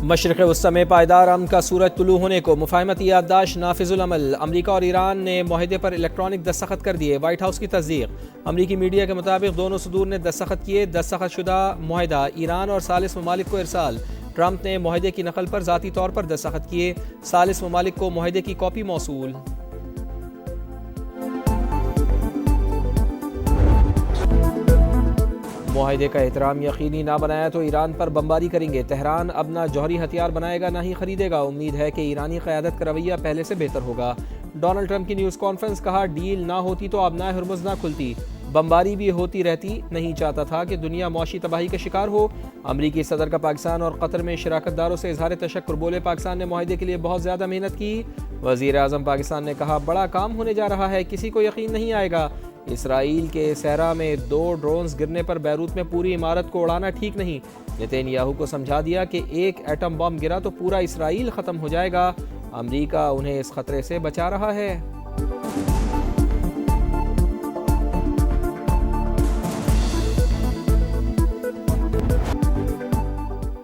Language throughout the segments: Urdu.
مشرق وسطی میں پائیدار امن کا سورج طلوع ہونے کو، مفاہمتی یادداشت نافذ العمل۔ امریکہ اور ایران نے معاہدے پر الیکٹرانک دستخط کر دیے، وائٹ ہاؤس کی تصدیق۔ امریکی میڈیا کے مطابق دونوں صدور نے دستخط کیے۔ دستخط شدہ معاہدہ ایران اور ثالث ممالک کو ارسال۔ ٹرمپ نے معاہدے کی نقل پر ذاتی طور پر دستخط کیے، ثالث ممالک کو معاہدے کی کاپی موصول۔ معاہدے کا احترام یقینی نہ بنایا تو ایران پر بمباری کریں گے۔ تہران اب نہ جوہری ہتھیار بنائے گا نہ ہی خریدے گا۔ امید ہے کہ ایرانی قیادت کا رویہ پہلے سے بہتر ہوگا۔ ڈونلڈ ٹرمپ کی نیوز کانفرنس، کہا ڈیل نہ ہوتی تو اب نہ ہرمز نہ کھلتی، بمباری بھی ہوتی رہتی۔ نہیں چاہتا تھا کہ دنیا معاشی تباہی کا شکار ہو۔ امریکی صدر کا پاکستان اور قطر میں شراکت داروں سے اظہار تشکر، بولے پاکستان نے معاہدے کے لیے بہت زیادہ محنت کی۔ وزیر اعظم پاکستان نے کہا بڑا کام ہونے جا رہا ہے، کسی کو یقین نہیں آئے گا۔ اسرائیل کے صحرا میں 2 ڈرونز گرنے پر بیروت میں پوری عمارت کو اڑانا ٹھیک نہیں۔ نتن یاہو کو سمجھا دیا کہ ایک ایٹم بم گرا تو پورا اسرائیل ختم ہو جائے گا۔ امریکہ انہیں اس خطرے سے بچا رہا ہے۔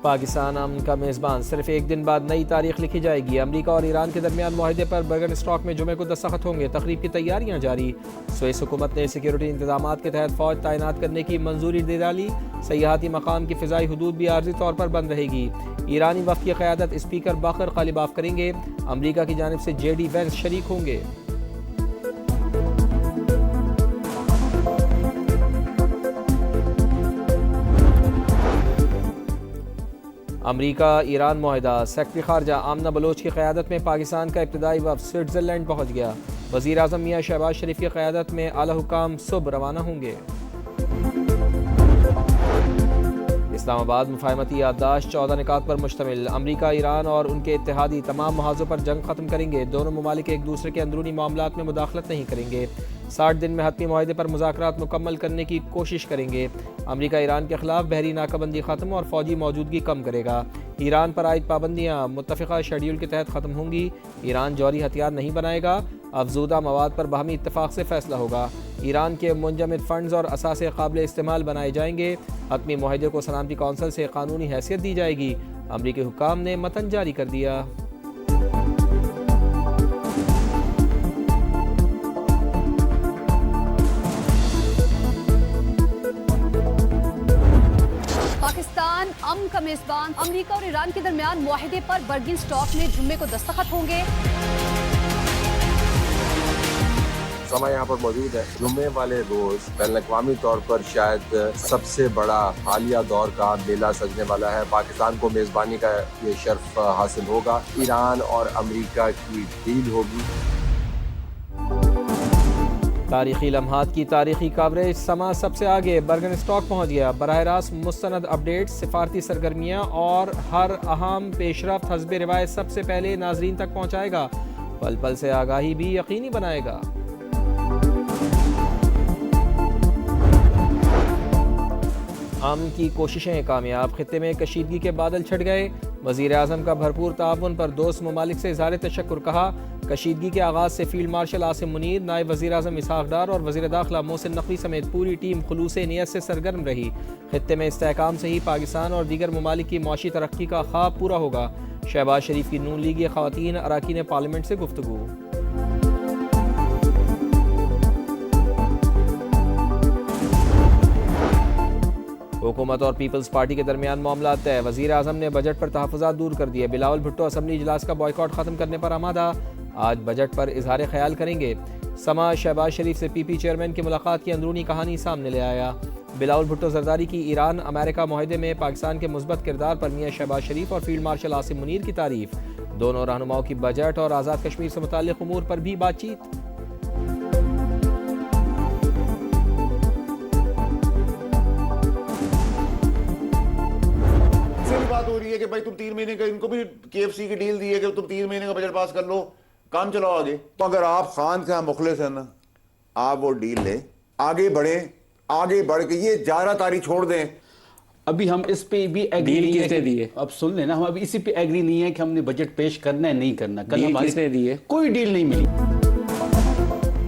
پاکستان امن کا میزبان، صرف ایک دن بعد نئی تاریخ لکھی جائے گی۔ امریکہ اور ایران کے درمیان معاہدے پر برگن اسٹاک میں جمعے کو دستخط ہوں گے۔ تقریب کی تیاریاں جاری۔ سوئس حکومت نے سیکیورٹی انتظامات کے تحت فوج تعینات کرنے کی منظوری دے ڈالی۔ سیاحتی مقام کی فضائی حدود بھی عارضی طور پر بند رہے گی۔ ایرانی وفد کی قیادت اسپیکر باقر غالباف کریں گے۔ امریکہ کی جانب سے JD وینس شریک ہوں گے۔ امریکہ ایران معاہدہ، سیکرٹری خارجہ آمنہ بلوچ کی قیادت میں پاکستان کا ابتدائی وفد سوئٹزرلینڈ پہنچ گیا۔ وزیر اعظم میاں شہباز شریف کی قیادت میں اعلیٰ حکام صبح روانہ ہوں گے۔ اسلام آباد مفاہمتی یادداشت 14 نکات پر مشتمل۔ امریکہ، ایران اور ان کے اتحادی تمام محاذوں پر جنگ ختم کریں گے۔ دونوں ممالک ایک دوسرے کے اندرونی معاملات میں مداخلت نہیں کریں گے۔ 60 دن میں حتمی معاہدے پر مذاکرات مکمل کرنے کی کوشش کریں گے۔ امریکہ ایران کے خلاف بحری ناکہ بندی ختم اور فوجی موجودگی کم کرے گا۔ ایران پر عائد پابندیاں متفقہ شیڈول کے تحت ختم ہوں گی۔ ایران جوہری ہتھیار نہیں بنائے گا۔ افزودہ مواد پر باہمی اتفاق سے فیصلہ ہوگا۔ ایران کے منجمد فنڈز اور اثاثے قابل استعمال بنائے جائیں گے۔ حتمی معاہدے کو سلامتی کونسل سے قانونی حیثیت دی جائے گی۔ امریکی حکام نے متن جاری کر دیا۔ پاکستان امن کا میزبان، امریکہ اور ایران کے درمیان معاہدے پر برگن اسٹاک میں جمعے کو دستخط ہوں گے۔ سما یہاں پر موجود ہے۔ جمعے والے روز بین الاقوامی طور پر شاید سب سے بڑا حالیہ دور کا میلہ سجنے والا ہے۔ پاکستان کو میزبانی کا یہ شرف حاصل ہوگا۔ ایران اور امریکہ کی ڈیل ہوگی۔ تاریخی لمحات کی تاریخی کوریج، سما سب سے آگے برگن اسٹاک پہنچ گیا۔ براہ راست مستند اپڈیٹ، سفارتی سرگرمیاں اور ہر اہم پیش رفت حسب روایت سب سے پہلے ناظرین تک پہنچائے گا۔ پل پل سے آگاہی بھی یقینی بنائے گا۔ امن کی کوششیں کامیاب، خطے میں کشیدگی کے بادل چھٹ گئے۔ وزیر اعظم کا بھرپور تعاون پر دوست ممالک سے اظہار تشکر، کہا کشیدگی کے آغاز سے فیلڈ مارشل عاصم منیر، نائب وزیر اعظم اسحاق ڈار اور وزیر داخلہ محسن نقوی سمیت پوری ٹیم خلوص نیت سے سرگرم رہی۔ خطے میں استحکام سے ہی پاکستان اور دیگر ممالک کی معاشی ترقی کا خواب پورا ہوگا۔ شہباز شریف کی نون لیگی خواتین اراکین پارلیمنٹ سے گفتگو۔ حکومت اور پیپلز پارٹی کے درمیان معاملات طے، وزیر اعظم نے بجٹ پر تحفظات دور کر دیے۔ بلاول بھٹو اسمبلی اجلاس کا بائیکاٹ ختم کرنے پر آمادہ، آج بجٹ پر اظہار خیال کریں گے۔ سما شہباز شریف سے PP چیئرمین کی ملاقات کی اندرونی کہانی سامنے لے آیا۔ بلاول بھٹو زرداری کی ایران امریکہ معاہدے میں پاکستان کے مثبت کردار پر میاں شہباز شریف اور فیلڈ مارشل عاصم منیر کی تعریف۔ دونوں رہنماؤں کی بجٹ اور آزاد کشمیر سے متعلق امور پر بھی بات چیت۔ بات ہو رہی ہے کہ بھائی تم 3 مہینے کا، ان کو بھی KFC کی ڈیل دی ہے کہ تم 3 مہینے کا بجٹ پاس کر لو، کام چلاؤ آگے۔ تو اگر آپ خان کا مخلص ہیں نا، آپ وہ ڈیل لیں، آگے بڑھیں، آگے بڑھ کے یہ جارہ تاری چھوڑ دیں۔ ابھی ہم اس پہ بھی ایگری نہیں ہے۔ اب سن لینا، ہم ابھی اسی پہ ایگری نہیں ہے کہ ہم نے بجٹ پیش کرنا ہے نہیں کرنا۔ کل ہماری کوئی ڈیل نہیں ملی۔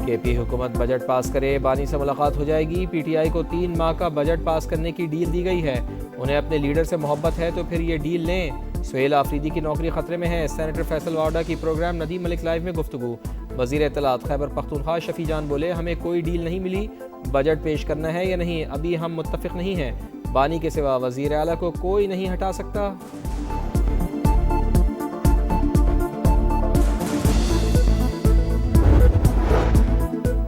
KP حکومت بجٹ پاس کرے، بانی سے ملاقات ہو جائے گی۔ PTI کو 3 ماہ کا بجٹ پاس کرنے کی ڈیل دی گئی ہے۔ انہیں اپنے لیڈر سے محبت ہے تو پھر یہ ڈیل لیں۔ سہیل آفریدی کی نوکری خطرے میں ہے، سینیٹر فیصل واؤڈا کی پروگرام ندیم ملک لائیو میں گفتگو۔ وزیر اطلاعات خیبر پختونخوا شفیع جان بولے، ہمیں کوئی ڈیل نہیں ملی، بجٹ پیش کرنا ہے یا نہیں ابھی ہم متفق نہیں ہیں، بانی کے سوا وزیر اعلیٰ کو کوئی نہیں ہٹا سکتا۔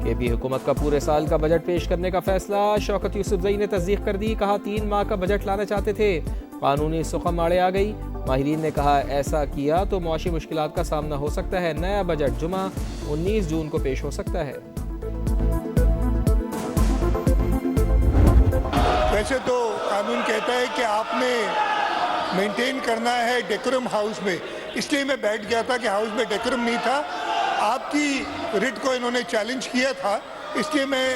KP حکومت کا پورے سال کا بجٹ پیش کرنے کا فیصلہ، شوکت یوسفزئی نے تصدیق کر دی، کہا 3 ماہ کا بجٹ لانا چاہتے تھے، قانونی سخم آڑے آ گئی، ماہرین نے کہا ایسا کیا تو معاشی مشکلات کا سامنا ہو سکتا ہے، نیا بجٹ جمعہ 19 جون کو پیش ہو سکتا ہے۔ ویسے تو قانون کہتا ہے کہ آپ نے مینٹین کرنا ہے ڈیکورم ہاؤس میں، اس لیے میں بیٹھ گیا تھا کہ ہاؤس میں ڈیکورم نہیں تھا، آپ کی ریٹ کو انہوں نے چیلنج کیا تھا، اس لیے میں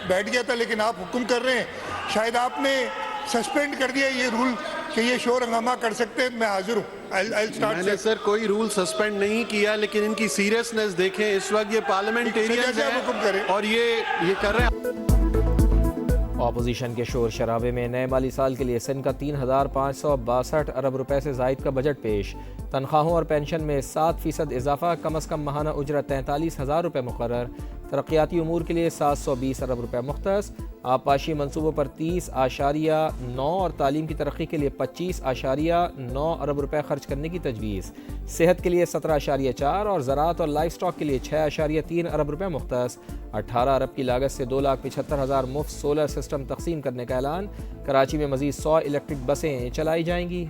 بیٹھ گیا تھا، لیکن آپ حکم کر رہے ہیں، شاید آپ نے سسپینڈ کر دیا یہ رول کہ یہ شور ہنگامہ کر سکتے ہیں، میں حاضر ہوں۔ میں نے سر کوئی رول سسپینڈ نہیں کیا، لیکن ان کی سیریسنس دیکھیں، اس وقت یہ پارلیمنٹیرینز ہیں اور یہ کر رہے ہیں۔ اپوزیشن کے شور شرابے میں نئے مالی سال کے لیے سندھ کا 3,562 ارب روپے سے زائد کا بجٹ پیش، تنخواہوں اور پینشن میں 7% اضافہ، کم از کم ماہانہ اجرت 43,000 روپے مقرر، ترقیاتی امور کے لیے 720 ارب روپے مختص، آبپاشی منصوبوں پر 30.9 اور تعلیم کی ترقی کے لیے 25.9 ارب روپے خرچ کرنے کی تجویز، صحت کے لیے 17.4 اور زراعت اور لائف سٹاک کے لیے 6.3 ارب روپے مختص، 18 ارب کی لاگت سے 2,75,000 مفت سولر سسٹم تقسیم کرنے کا اعلان، کراچی میں مزید 100 الیکٹرک بسیں چلائی جائیں گی۔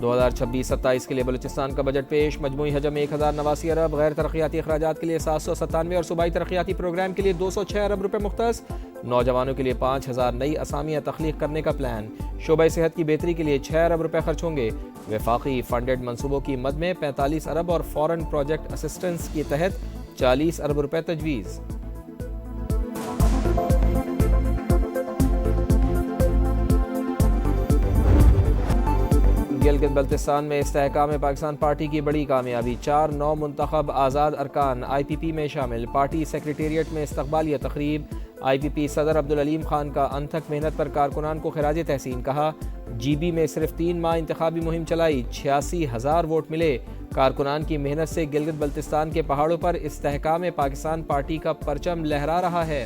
دو 2026-27 کے لیے بلوچستان کا بجٹ پیش، مجموعی حجم 1,089 ارب، غیر ترقیاتی اخراجات کے لیے 797 اور صوبائی ترقیاتی پروگرام کے لیے 206 ارب روپے مختص، نوجوانوں کے لیے 5,000 نئی اسامیاں تخلیق کرنے کا پلان، شعبہ صحت کی بہتری کے لیے 6 ارب روپے خرچ ہوں گے، وفاقی فنڈڈ منصوبوں کی مد میں 45 ارب اور فورن پروجیکٹ اسسٹنس کے تحت 40 ارب روپے تجویز۔ گلگت بلتستان میں استحکام پاکستان پارٹی کی بڑی کامیابی، 4 نو منتخب آزاد ارکان IPP میں شامل، پارٹی سیکریٹریٹ میں استقبالیہ تقریب، IPP صدر عبدالعلیم خان کا انتھک محنت پر کارکنان کو خراج تحسین، کہا GB میں صرف 3 ماہ انتخابی مہم چلائی، 86,000 ووٹ ملے، کارکنان کی محنت سے گلگت بلتستان کے پہاڑوں پر استحکام پاکستان پارٹی کا پرچم لہرا رہا ہے۔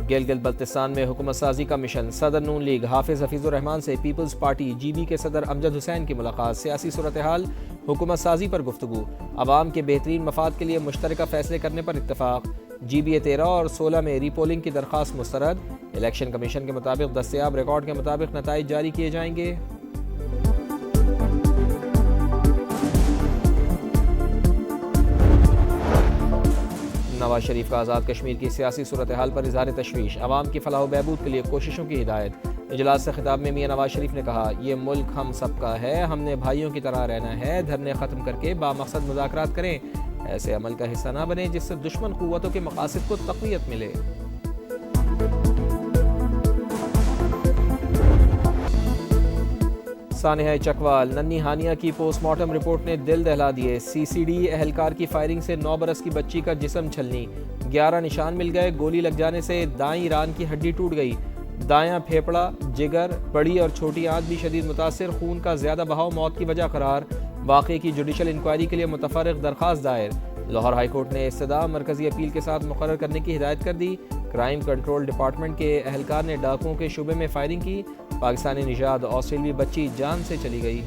گلگت بلتستان میں حکومت سازی کا مشن، صدر نون لیگ حافظ حفیظ الرحمان سے پیپلز پارٹی GB کے صدر امجد حسین کی ملاقات، سیاسی صورتحال، حکومت سازی پر گفتگو، عوام کے بہترین مفاد کے لیے مشترکہ فیصلے کرنے پر اتفاق، GB 13 اور 16 میں ری پولنگ کی درخواست مسترد، الیکشن کمیشن کے مطابق دستیاب ریکارڈ کے مطابق نتائج جاری کیے جائیں گے۔ نواز شریف کا آزاد کشمیر کی سیاسی صورتحال پر اظہار تشویش، عوام کی فلاح و بہبود کے لیے کوششوں کی ہدایت، اجلاس سے خطاب میں میاں نواز شریف نے کہا یہ ملک ہم سب کا ہے، ہم نے بھائیوں کی طرح رہنا ہے، دھرنے ختم کر کے بامقصد مذاکرات کریں، ایسے عمل کا حصہ نہ بنیں جس سے دشمن قوتوں کے مقاصد کو تقویت ملے۔ سانحہ چکوال، ننھی ہانیہ کی پوسٹ مارٹم رپورٹ نے دل دہلا دیے، CCD اہلکار کی فائرنگ سے 9 برس کی بچی کا جسم چھلنی، 11 نشان مل گئے، گولی لگ جانے سے دائیں ران کی ہڈی ٹوٹ گئی، دایاں پھیپڑا، جگر، بڑی اور چھوٹی آنت بھی شدید متاثر، خون کا زیادہ بہاؤ موت کی وجہ قرار، واقعے کی جوڈیشل انکوائری کے لیے متفرق درخواست دائر، لاہور ہائی کورٹ نے استدعا مرکزی اپیل کے ساتھ مقرر کرنے کی ہدایت کر دی، کرائم کنٹرول ڈپارٹمنٹ کے اہلکار نے ڈاکوؤں کے شعبے میں فائرنگ کی، پاکستانی نژاد آسٹریلوی بچی جان سے چلی گئی۔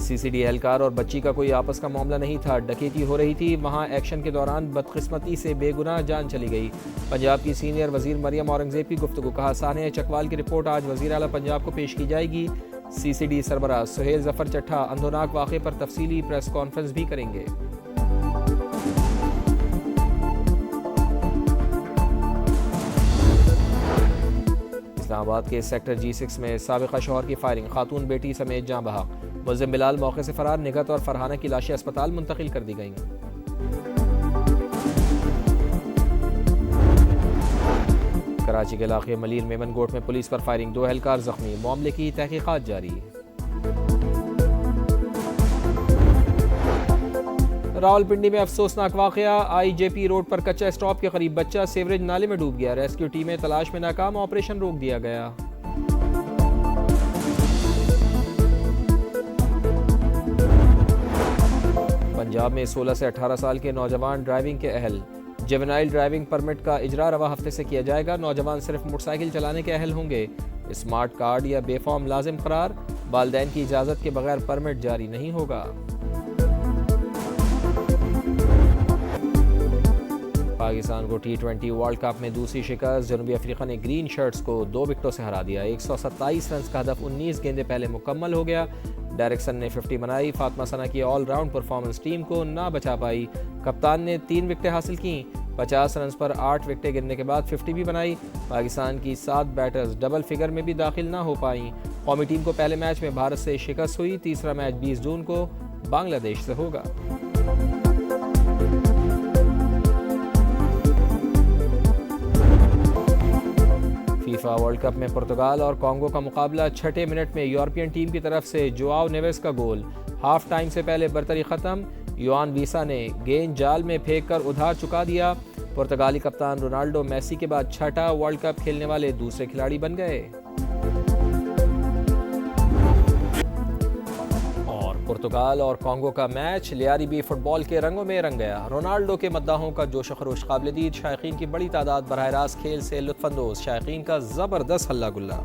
CCD اہلکار اور بچی کا کوئی آپس کا معاملہ نہیں تھا، ڈکیتی ہو رہی تھی، وہاں ایکشن کے دوران بدقسمتی سے بے گناہ جان چلی گئی۔ پنجاب کی سینئر وزیر مریم اورنگزیب کی گفتگو، کہا سانحہ چکوال کی رپورٹ آج وزیر اعلیٰ پنجاب کو پیش کی جائے گی، CCD سربراہ سہیل ظفر چٹھا اندھوناک واقعے پر تفصیلی پریس کانفرنس بھی کریں گے۔ اسلام آباد کے سیکٹر G6 میں سابقہ شوہر کی فائرنگ، خاتون بیٹی سمیت جاں بحق، ملزم بلال موقع سے فرار، نگہت اور فرحانہ کی لاشیں اسپتال منتقل کر دی گئیں۔ کراچی کے علاقے ملیر میمن گوٹ میں پولیس پر فائرنگ، 2 اہلکار زخمی، معاملے کی تحقیقات جاری۔ راولپنڈی میں افسوسناک واقعہ، آئی جے پی روڈ پر کچا اسٹاپ کے قریب بچہ سیوریج نالے میں ڈوب گیا، ریسکیو ٹیمیں تلاش میں ناکام، آپریشن روک دیا گیا۔ پنجاب میں 16 سے 18 سال کے نوجوان ڈرائیونگ کے اہل، جیونائل ڈرائیونگ پرمٹ کا اجرا رواں ہفتے سے کیا جائے گا، نوجوان صرف موٹر سائیکل چلانے کے اہل ہوں گے، اسمارٹ کارڈ یا بے فارم لازم قرار، والدین کی اجازت کے بغیر پرمٹ جاری نہیں ہوگا۔ پاکستان کو T20 ورلڈ کپ میں دوسری شکست، جنوبی افریقہ نے گرین شرٹس کو 2 وکٹوں سے ہرا دیا، 127 رنز کا ہدف 19 گیندیں پہلے مکمل ہو گیا، ڈائریکسن نے 50 بنائی، فاطمہ ثنا کی آل راؤنڈ پرفارمنس ٹیم کو نہ بچا پائی، کپتان نے 3 وکٹیں حاصل کیں، 50 رنز پر 8 وکٹیں گرنے کے بعد 50 بھی بنائی، پاکستان کی 7 بیٹرز ڈبل فگر میں بھی داخل نہ ہو پائیں، قومی ٹیم کو پہلے میچ میں بھارت سے شکست ہوئی، تیسرا میچ 20 جون کو بنگلہ دیش سے ہوگا۔ فیفا ورلڈ کپ میں پرتگال اور کانگو کا مقابلہ، 6 منٹ میں یورپین ٹیم کی طرف سے جواؤ نیویس کا گول، ہاف ٹائم سے پہلے برتری ختم، یوان ویسا نے گیند جال میں پھینک کر ادھار چکا دیا، پرتگالی کپتان رونالڈو میسی کے بعد 6واں ورلڈ کپ کھیلنے والے دوسرے کھلاڑی بن گئے۔ اور پرتگال اور کانگو کا میچ لیاری بی فٹ بال کے رنگوں میں رنگ گیا، رونالڈو کے مداحوں کا جوش و خروش قابل دید، شائقین کی بڑی تعداد براہ راست کھیل سے لطف اندوز، شائقین کا زبردست ہلہ گلا۔